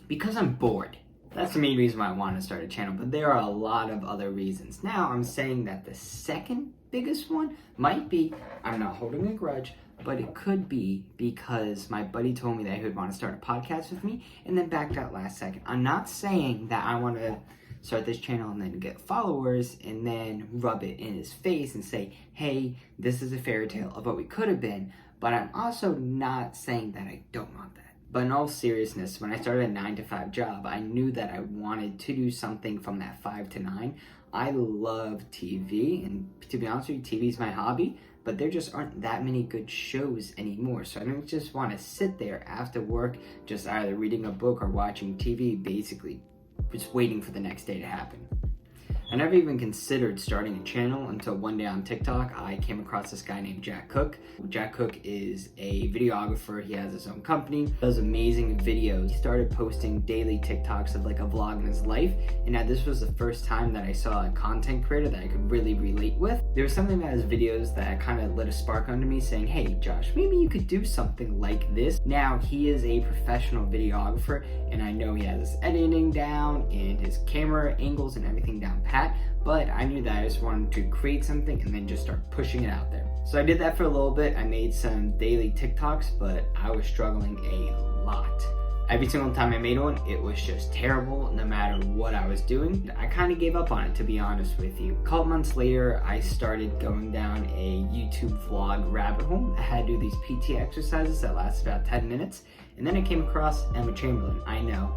Because I'm bored. That's the main reason why I want to start a channel, but there are a lot of other reasons. Now, I'm saying that the second biggest one might be, I'm not holding a grudge, but it could be because my buddy told me that he would want to start a podcast with me and then backed out last second. I'm not saying that I want to start this channel and then get followers and then rub it in his face and say, hey, this is a fairy tale of what we could have been, but I'm also not saying that I don't want that. But in all seriousness, when I started a 9-to-5 job, I knew that I wanted to do something from that 5 to 9. I love TV, and to be honest with you, TV is my hobby, but there just aren't that many good shows anymore. So I don't just want to sit there after work, just either reading a book or watching TV, basically just waiting for the next day to happen. I never even considered starting a channel until one day on TikTok, I came across this guy named Jack Cook. Jack Cook is a videographer. He has his own company, does amazing videos. He started posting daily TikToks of like a vlog in his life. And now this was the first time that I saw a content creator that I could really relate with. There was something about his videos that kind of lit a spark under me saying, hey, Josh, maybe you could do something like this. Now he is a professional videographer and I know he has his editing down and his camera angles and everything down pat. But I knew that I just wanted to create something and then just start pushing it out there. So I did that for a little bit. I made some daily TikToks, but I was struggling a lot. Every single time I made one, it was just terrible no matter what I was doing. I kind of gave up on it, to be honest with you. A couple months later, I started going down a YouTube vlog rabbit hole. I had to do these PT exercises that last about 10 minutes. And then I came across Emma Chamberlain. I know.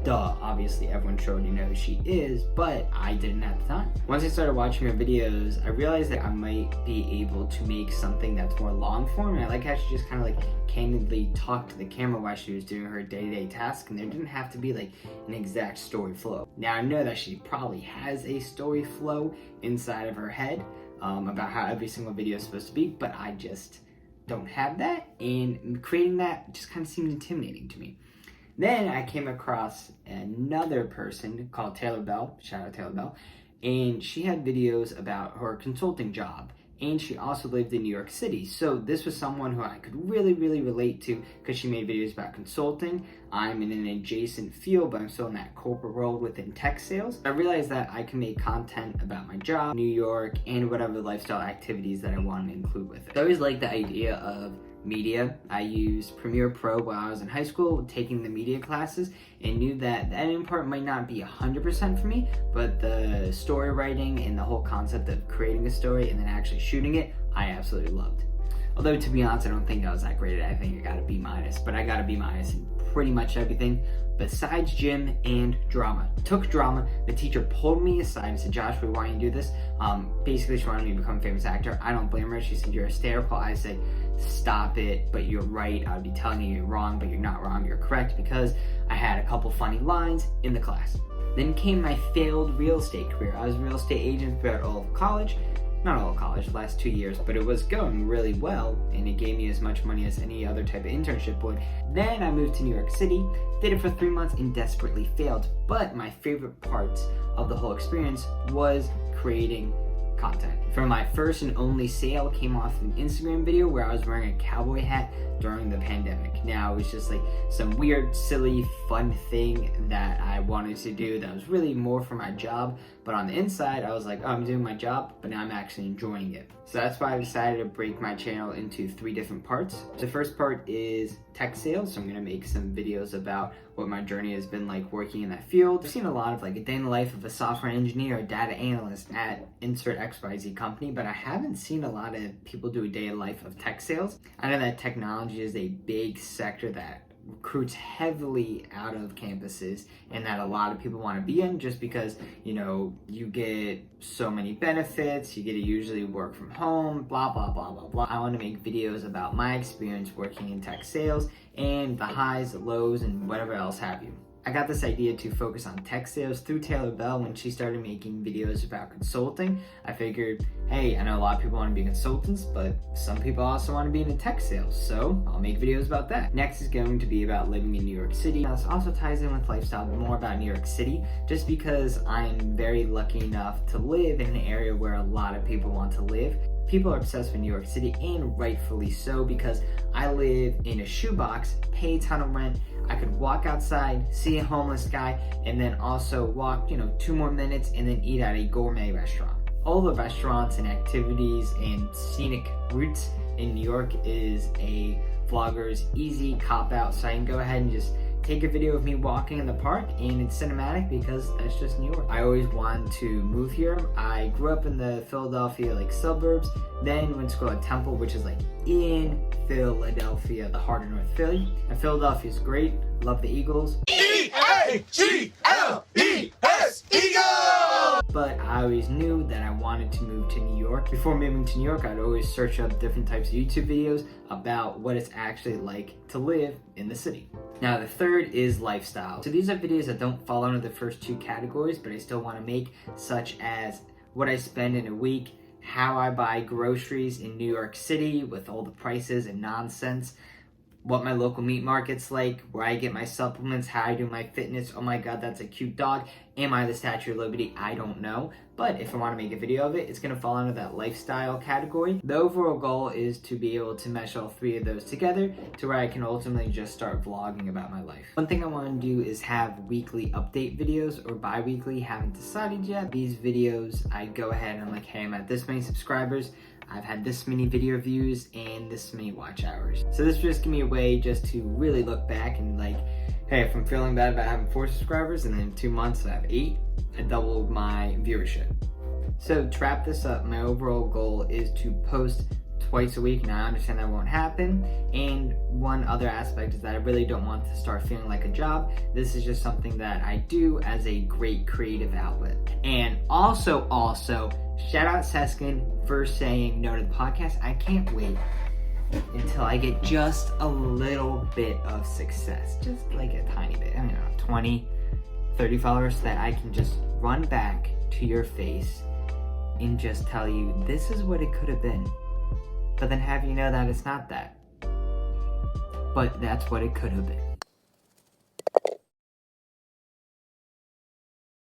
Duh, obviously everyone should already know who she is, but I didn't at the time. Once I started watching her videos, I realized that I might be able to make something that's more long form, and I like how she just kind of like candidly talked to the camera while she was doing her day-to-day tasks, and there didn't have to be like an exact story flow. Now I know that she probably has a story flow inside of her head about how every single video is supposed to be, but I just don't have that, and creating that just kind of seemed intimidating to me. Then I came across another person called Taylor Bell, shout out Taylor Bell, and she had videos about her consulting job, and she also lived in New York City. So this was someone who I could really relate to because she made videos about consulting. I'm in an adjacent field, but I'm still in that corporate world within tech sales. I realized that I can make content about my job, New York, and whatever lifestyle activities that I want to include with it. I always liked the idea of media. I used Premiere Pro while I was in high school, taking the media classes, and knew that the editing part might not be 100% for me, but the story writing and the whole concept of creating a story and then actually shooting it, I absolutely loved. Although, to be honest, I don't think I was that great at it. I think I got a B-, but I got a B- in pretty much everything besides gym and drama. Took drama, the teacher pulled me aside and said, Josh, why don't you do this? Basically, she wanted me to become a famous actor. I don't blame her. She said, you're hysterical. I said, stop it, but you're right. I would be telling you you're wrong, but you're not wrong. You're correct, because I had a couple funny lines in the class. Then came my failed real estate career. I was a real estate agent throughout all of college. Not all of college, the last 2 years, but it was going really well, and it gave me as much money as any other type of internship would. Then I moved to New York City, did it for 3 months, and desperately failed. But my favorite parts of the whole experience was creating content. From my first and only sale came off an Instagram video where I was wearing a cowboy hat during the pandemic. Now, it was just like some weird, silly, fun thing that I wanted to do that was really more for my job, but on the inside, I was like, oh, I'm doing my job, but now I'm actually enjoying it. So that's why I decided to break my channel into 3 different parts. The first part is tech sales, so I'm gonna make some videos about what my journey has been like working in that field. I've seen a lot of like a day in the life of a software engineer or data analyst at insert XYZ company, but I haven't seen a lot of people do a day in the life of tech sales. I know that technology is a big sector that recruits heavily out of campuses and that a lot of people want to be in just because, you know, you get so many benefits, you get to usually work from home, blah, blah, blah, blah, blah. I want to make videos about my experience working in tech sales and the highs, the lows, and whatever else have you. I got this idea to focus on tech sales through Taylor Bell when she started making videos about consulting. I figured, hey, I know a lot of people want to be consultants, but some people also want to be in tech sales, so I'll make videos about that. Next is going to be about living in New York City. Now, this also ties in with lifestyle, but more about New York City, just because I'm very lucky enough to live in an area where a lot of people want to live. People are obsessed with New York City, and rightfully so, because I live in a shoebox, pay a ton of rent. I could walk outside, see a homeless guy, and then also walk, 2 more minutes and then eat at a gourmet restaurant. All the restaurants and activities and scenic routes in New York is a vlogger's easy cop-out, so I can go ahead and just take a video of me walking in the park, and it's cinematic because that's just New York. I always wanted to move here. I grew up in the Philadelphia suburbs, then went to school at Temple, which is in Philadelphia, the heart of North Philly. And Philadelphia is great. Love the Eagles. Eagles! Eagles! But I always knew that I wanted to move to New York. Before moving to New York, I'd always search up different types of YouTube videos about what it's actually like to live in the city. Now, the third is lifestyle. So these are videos that don't fall under the first 2 categories, but I still want to make, such as what I spend in a week, how I buy groceries in New York City with all the prices and nonsense, what my local meat market's like, where I get my supplements, how I do my fitness. Oh my god, that's a cute dog. Am I the Statue of Liberty? I don't know. But if I want to make a video of it, it's going to fall under that lifestyle category. The overall goal is to be able to mesh all 3 of those together to where I can ultimately just start vlogging about my life. One thing I want to do is have weekly update videos, or bi-weekly, haven't decided yet. These videos, I go ahead and I'm like, hey, I'm at this many subscribers, I've had this many video views, and this many watch hours. So this will just give me a way just to really look back and hey, if I'm feeling bad about having 4 subscribers and then in 2 months I have 8, I doubled my viewership. So to wrap this up, my overall goal is to post twice a week. Now I understand that won't happen, and one other aspect is that I really don't want to start feeling like a job. This is just something that I do as a great creative outlet. And also, shout out Seskin for saying no to the podcast. I can't wait until I get just a little bit of success, just a tiny bit, 20, 30 followers, so that I can just run back to your face and just tell you this is what it could have been, but then have you know that it's not that, but that's what it could have been.